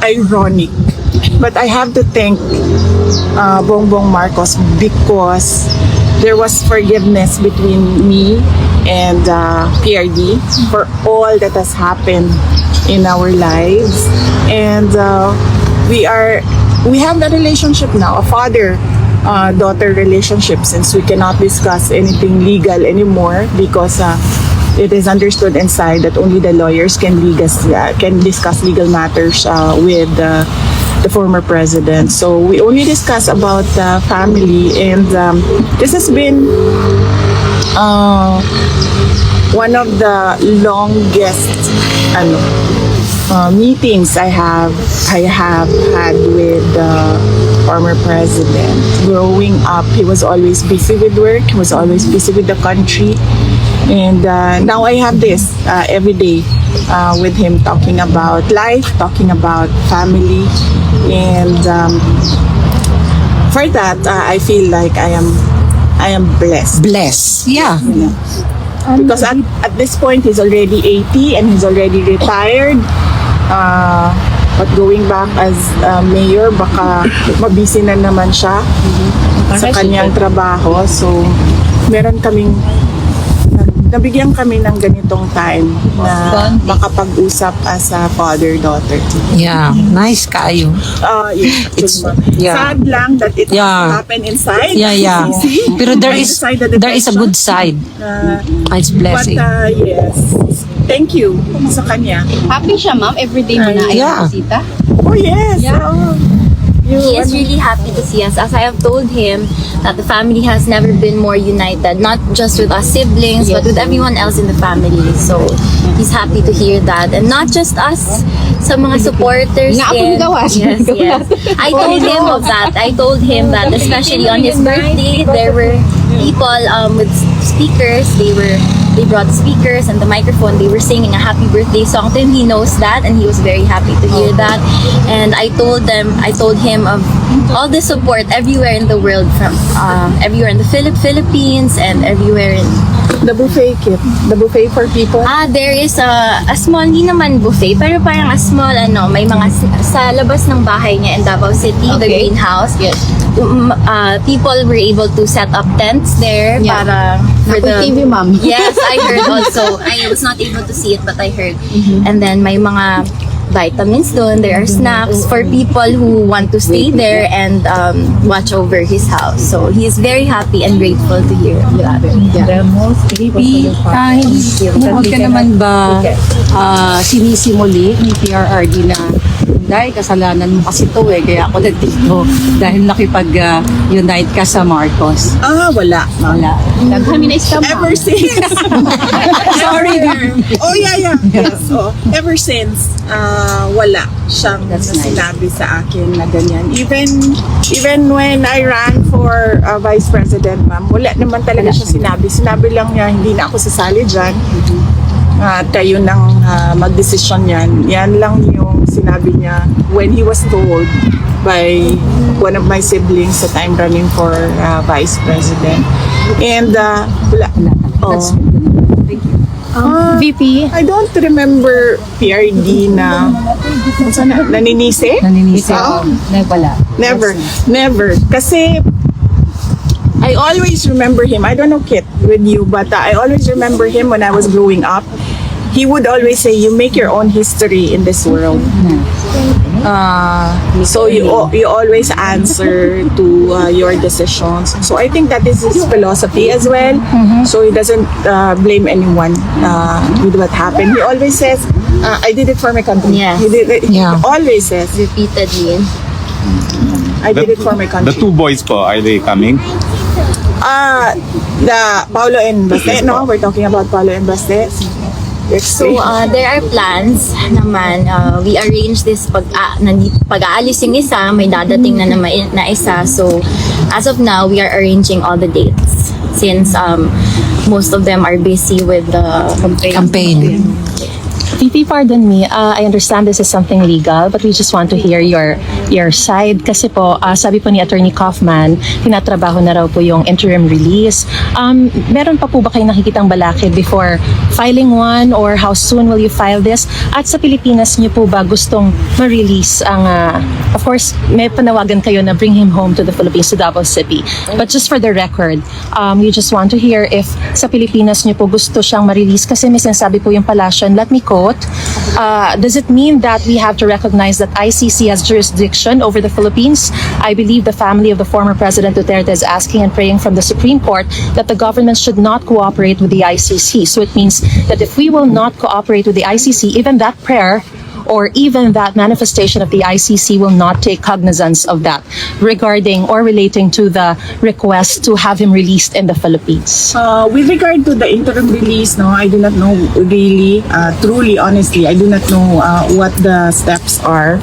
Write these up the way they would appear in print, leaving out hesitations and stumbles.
ironic. But I have to thank Bongbong Marcos because there was forgiveness between me and PRD for all that has happened in our lives. And we have a relationship now, a father-daughter relationship, since we cannot discuss anything legal anymore because it is understood inside that only the lawyers can discuss legal matters with the former president. So we only discuss about family, and this has been one of the longest meetings I have had with the former president. Growing up, he was always busy with work. He was always busy with the country. And now I have this every day with him, talking about life, talking about family. And for that, I feel like I am blessed. Bless. Yeah. Because at this point, he's already 80 and he's already retired. But going back as mayor, baka mabisi na naman siya sa kanyang trabaho. So, nabigyan kami ng ganitong time na makapag-usap as a father-daughter. Yeah, nice kayo. It's yeah. Sad lang that it happened inside. Yeah. See? Pero there I is decided a good side. It's blessing. But yes, thank you sa kanya. Happy siya, ma'am. Everyday mo na ay bisita. Oh yes. Yeah. He is really happy to see us. As I have told him, that the family has never been more united, not just with us siblings, but with everyone else in the family. So he's happy to hear that, and not just us, sa mga supporters. Yes. I told him of that. I told him that, especially on his birthday, there were people with speakers. They brought speakers and the microphone. They were singing a happy birthday song to him. He knows that, and he was very happy to hear that. And I told him of all the support everywhere in the world, from everywhere in the Philippines and everywhere in the buffet kit, the buffet for people. There is a small, hindi naman buffet, pero parang a small, may mga sa labas ng bahay niya in Davao City, the greenhouse. Yes. People were able to set up tents there para for the TV, ma'am. Yes, I heard also. I was not able to see it, but I heard. And then may mga vitamins doon. There are snacks for people who want to stay there and watch over his house. So he is very happy and grateful to hear that. Huwag ka naman ba sinisimuli ni PRRD na dahil kasalanan mo kasi to kaya ako nandito dahil nakipag-unite ka sa Marcos? Wala. Kami na-scam. Ever since. Sorry. Oh yeah. Yes. So, ever since, wala siyang sinabi sa akin na ganyan. Even when I ran for Vice President, ma'am, wala naman talaga siya sinabi. Sinabi lang niya, hindi na ako sasali dyan. Kayo nang magdesisyon yan. Yan lang yung sinabi niya when he was told by one of my siblings that I'm running for Vice President. And wala. Thank you. VP? I don't remember PRD na naninisi. Never. Kasi I always remember him. I don't know, Kit, with you, but I always remember him when I was growing up. He would always say, you make your own history in this world. So you always answer to your decisions. So I think that is his philosophy as well. So he doesn't blame anyone with what happened. He always says, I did it for my country. Yes. He always says, Repeatedly. I did it for my country. The two boys po, are they coming? The Paulo and Baste, no? We're talking about Paulo and Baste. So, there are plans naman. We arrange this pag-aalis yung isa, may dadating na naman na isa. So, as of now, we are arranging all the dates since most of them are busy with the Campaign. VP, pardon me. I understand this is something legal, but we just want to hear your side. Kasi po, sabi po ni Attorney Kaufman, tinatrabaho na raw po yung interim release. Meron pa po ba kayong nakikitang balakid before filing one, or how soon will you file this? At sa Pilipinas niyo po ba gustong ma-release ang, of course, may panawagan kayo na bring him home to the Philippines, to Davao City. But just for the record, we just want to hear if sa Pilipinas niyo po gusto siyang ma-release, kasi may sinasabi po yung palasyo. And let me quote, does it mean that we have to recognize that ICC has jurisdiction over the Philippines? I believe the family of the former President Duterte is asking and praying from the Supreme Court that the government should not cooperate with the ICC. So it means that if we will not cooperate with the ICC, even that prayer or even that manifestation of the ICC will not take cognizance of that regarding or relating to the request to have him released in the Philippines. With regard to the interim release, no, I do not know really, truly, honestly, I do not know what the steps are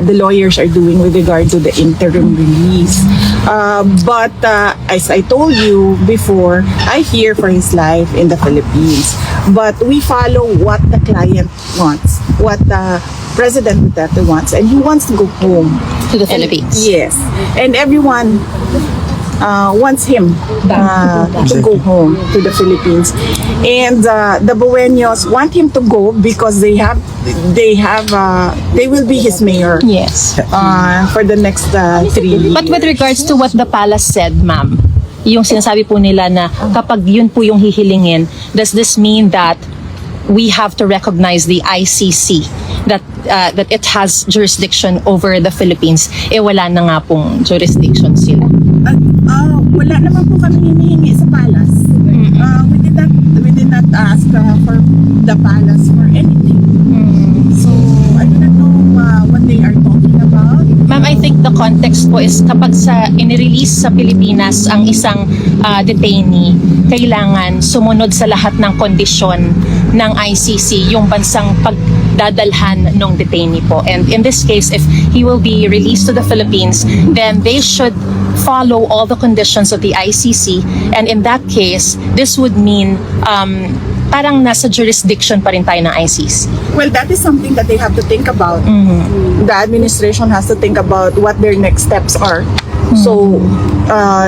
the lawyers are doing with regard to the interim release. But as I told you before, I hear for his life in the Philippines. But we follow what the client wants, what President Duterte wants, and he wants to go home. To the Philippines. Yes. And everyone wants him to go home to the Philippines. And the Buenos want him to go because they will be his mayor. Yes. For the next 3 years. But with regards to what the palace said, ma'am, yung sinasabi po nila na kapag yun po yung hihilingin, does this mean that we have to recognize the ICC, that it has jurisdiction over the Philippines? Wala na nga pong jurisdiction sila. Wala naman po kami hinihingi sa palace. We did not ask for the palace for anything. So I do not know what they are talking about. Ma'am, I think the context po is kapag inirelease sa Pilipinas ang isang detainee, kailangan sumunod sa lahat ng kondisyon ng ICC yung bansang pagdadalhan ng detainee po. And in this case, if he will be released to the Philippines, then they should follow all the conditions of the ICC. And in that case, this would mean parang nasa jurisdiction pa rin tayo ng ICC. Well, that is something that they have to think about. The administration has to think about what their next steps are. So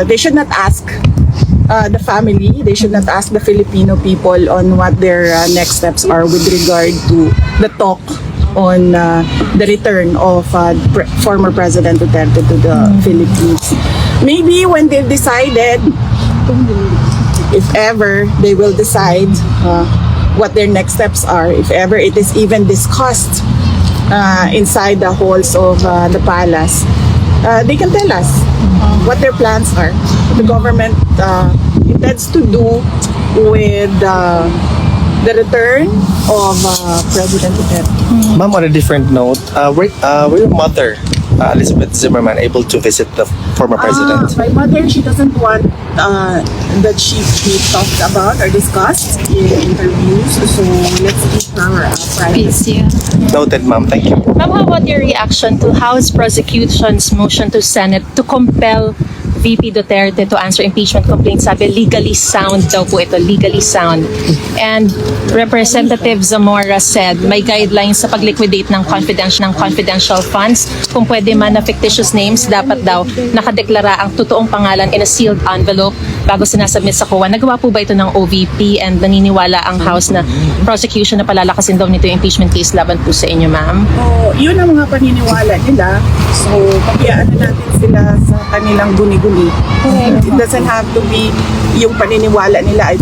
they should not ask the family, they should not ask the Filipino people on what their next steps are with regard to the talk on the return of former President Duterte to the Philippines. Maybe when they've decided, if ever they will decide what their next steps are, if ever it is even discussed inside the halls of the palace, they can tell us what their plans are. The government intends to do with the return of President Duterte. Ma'am, on a different note, were your mother, Elizabeth Zimmerman, able to visit the former president? My mother, she doesn't want that she be talked about or discussed in interviews, so let's keep our privacy. Noted, ma'am. Thank you. Ma'am, how about your reaction to House prosecution's motion to Senate to compel VP Duterte to answer impeachment complaints? Sabi, legally sound daw po ito, legally sound. And Representative Zamora said may guidelines sa pag-liquidate ng confidential funds. Kung pwede man na fictitious names, dapat daw nakadeklara ang totoong pangalan in a sealed envelope bago sinasubmit sa COA. Nagawa po ba ito ng OVP, and naniniwala ang House na prosecution na palalakasin daw nito yung impeachment case laban po sa inyo, ma'am? Yun ang mga paniniwala nila. So, pabayaan na natin sila sa kanilang guni-guni. It doesn't have to be yung paniniwala nila ay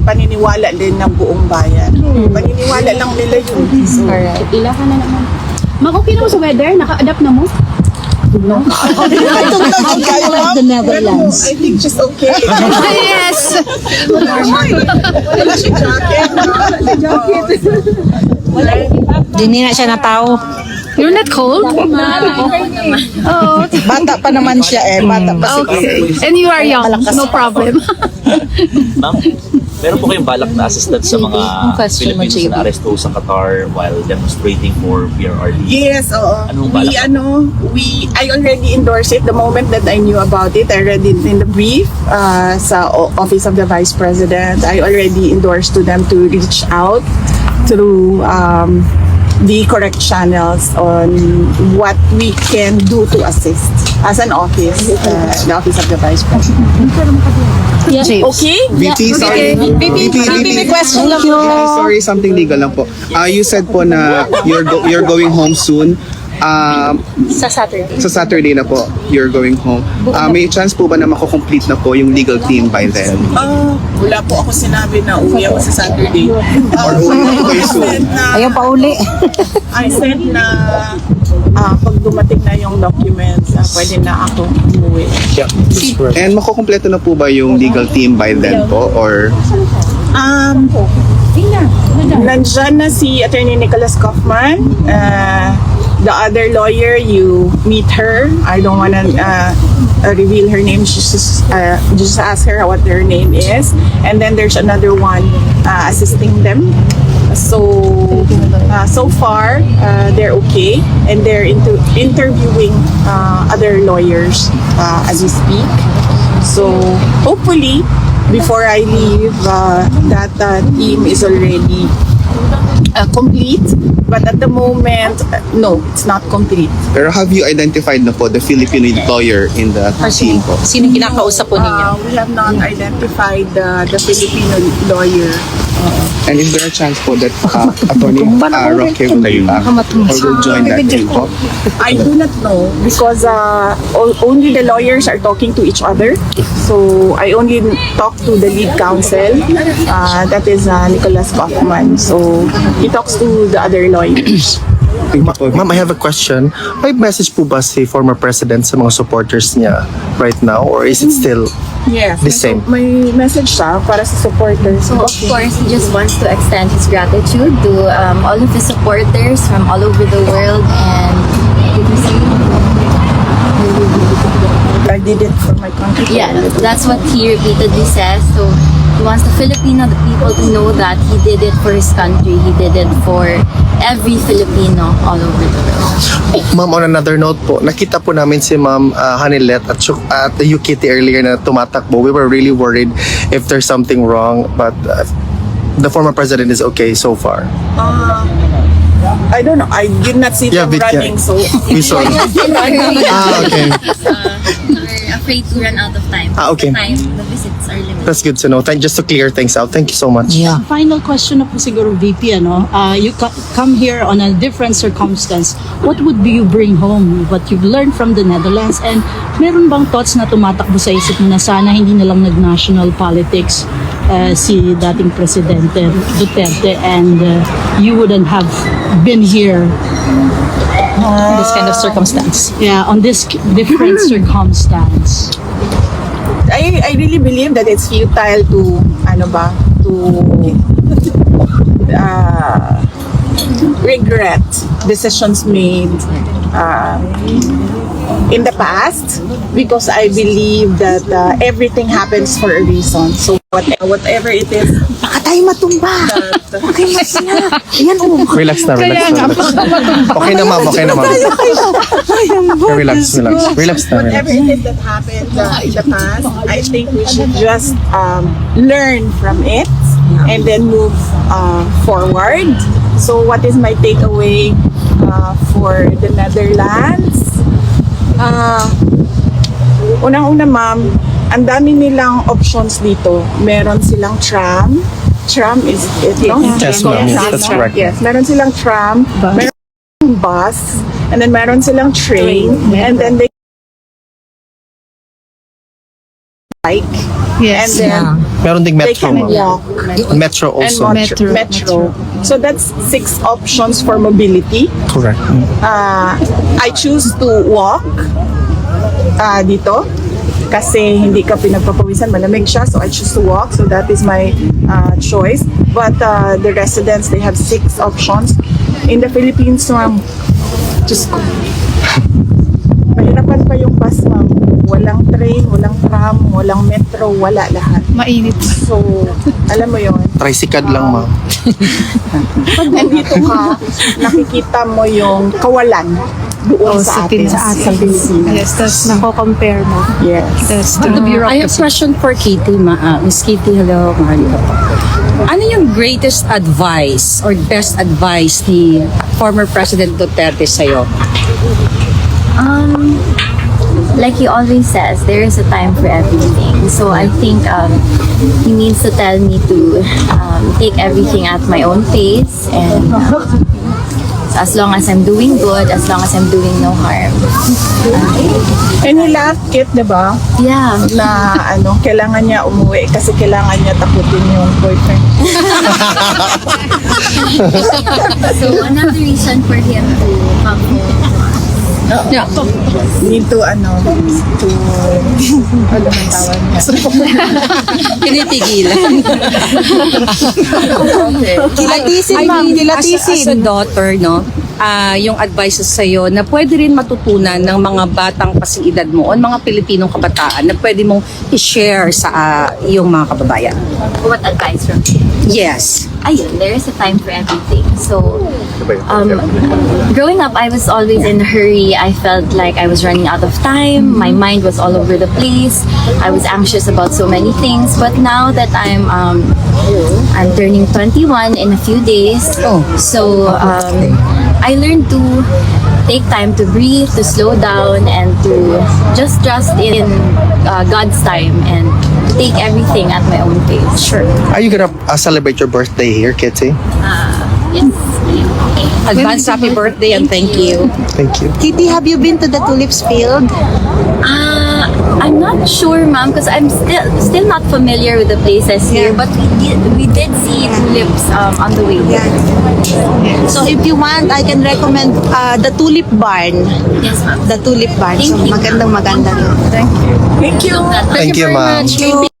paniniwala din ng buong bayan. Paniniwala lang nila yun. So, Ilahan na naman. Ma'am, okay na mo sa weather? Naka-adapt na mo? No? the Netherlands. I think just okay. Yes! Wala siya jacket. Dini na siya na tao. You're not cold? Oh, Bata pa naman siya bata pa okay. And you are young, no problem. Ma'am, meron po kayong balak na assistant sa mga Filipinos na aresto sa Qatar while demonstrating for PRRD? Yes, oo. Anong balak? I already endorsed it the moment that I knew about it. I read it in the brief sa Office of the Vice President. I already endorsed to them to reach out through the correct channels on what we can do to assist as an office, the Office of the Vice President. Okay? VP, sorry. VP, may question lang po. Sorry, something legal lang po. You said po na you're going home soon. Sa Saturday. Sa Saturday na po, you're going home. May chance po ba na mako-complete na po yung legal team by then? Wala po ako sinabi na uwi ako sa Saturday. Or uwi na po kayo soon? Ayaw pa uli. I said na pag dumating na yung documents, pwede na ako umuwi. Yeah, that's correct. And makukompleto na po ba yung legal team by then po? Or Nandyan na si Attorney Nicholas Kaufman. The other lawyer, you meet her. I don't wanna reveal her name. Just ask her what her name is. And then there's another one assisting them. So far, they're okay, and they're interviewing other lawyers as we speak. So hopefully, before I leave, that team is already complete. But at the moment, no, it's not complete. pero have you identified na po the Filipino lawyer in the team po? Sino kinakausap po ninyo? We have not identified the Filipino lawyer. And is there a chance po that Attorney Roque will be back or will join that team po? I do not know because only the lawyers are talking to each other. So I only talk to the lead counsel, that is Nicholas Kaufman. So he talks to the other lawyers. Thank you po. Ma'am, I have a question. May message po ba si former president sa mga supporters niya right now, or is it still Yes. the same? May message siya para sa supporters. So of course, he just wants to extend his gratitude to all of his supporters from all over the world, and I did it for my country. yeah, that's what he repeatedly says. So he wants the people to know that he did it for his country. He did it for every Filipino all over the world. Ma'am, on another note po, nakita po namin si Ma'am Hanilet at the UKT earlier na tumatakbo. We were really worried if there's something wrong, but the former president is okay so far. I don't know. I did not see them but running, so we saw. Okay. We're afraid to run out of time. Okay. The visits are limited. That's good to know. Just to clear things out. Thank you so much. Yeah. Final question na po siguro, VP, you come here on a different circumstance. What would you bring home? What you've learned from the Netherlands? And meron bang thoughts na tumatakbo sa isip mo na sana hindi na lang nag-national politics si dating Presidente Duterte and you wouldn't have been here This kind of circumstance. on this different circumstance? I really believe that it's futile to regret decisions made in the past, because I believe that everything happens for a reason. So whatever it is, Baka tayo matumba. Okay, masaya. Yan Relax na. Okay na, ma'am. Okay na, ma'am. Relax na. whatever it is that happened in the past, I think we should just learn from it and then move forward. So what is my takeaway for the Netherlands? Unang-una, ma'am, ang dami nilang options dito. Meron silang tram. Tram is it, no? Yes, ma'am. Yes, that's correct. Yes, meron silang tram, meron silang bus, and then meron silang train, and then they bike, and then Meron ding they metro, can ma'am. walk. Metro And also. metro. So that's 6 options for mobility. Correct. I choose to walk dito kasi hindi ka pinagpapawisan, malamig siya, so I choose to walk. So that is my choice. But the residents, they have 6 options. In the Philippines, ma'am, just mahirapan pa yung bus, ma'am. Walang train, walang tram, walang metro, wala lahat. Mainit. So, alam mo yon. Tricycad lang, ma'am. Pag nandito ka, nakikita mo yung kawalan doon sa atin. Sa Pilipinas. Yes, that's nako-compare mo. Yes. That's I have a question for Katie. Miss Katie, hello. Mahalika po. Ano yung greatest advice or best advice ni former President Duterte sa'yo? Like he always says, there is a time for everything. So I think he means to tell me to take everything at my own pace, and so as long as I'm doing good, as long as I'm doing no harm. And he laughed, Kit, diba? Yeah. Na kailangan niya umuwi kasi kailangan niya takutin yung boyfriend. So another reason for him to come home. Yeah. Need to, ano man tawag niya? Pinipigilan. Kilatisin, ma'am, kilatisin. As a daughter, no, yung advices sa'yo na pwede rin matutunan ng mga batang kasing edad mo o mga Pilipinong kabataan na pwede mong i-share sa iyong mga kababayan. What advice from him? Yes. Ayun, there is a time for everything. So, growing up, I was always in a hurry. I felt like I was running out of time. My mind was all over the place. I was anxious about so many things. But now that I'm turning 21 in a few days, so I learned to take time to breathe, to slow down, and to just trust in God's time and take everything at my own pace. Sure. Are you gonna celebrate your birthday here, Kitty? Yes. Advance happy birthday and thank you. Thank you. Kitty, have you been to the tulips field? I'm not sure, ma'am, because I'm still not familiar with the places here. But we did see tulips on the way there. So if you want, I can recommend the Tulip Barn. Yes, ma'am. The Tulip Barn. Thank So you. magandang maganda. Thank you. Thank you, ma'am. Very much.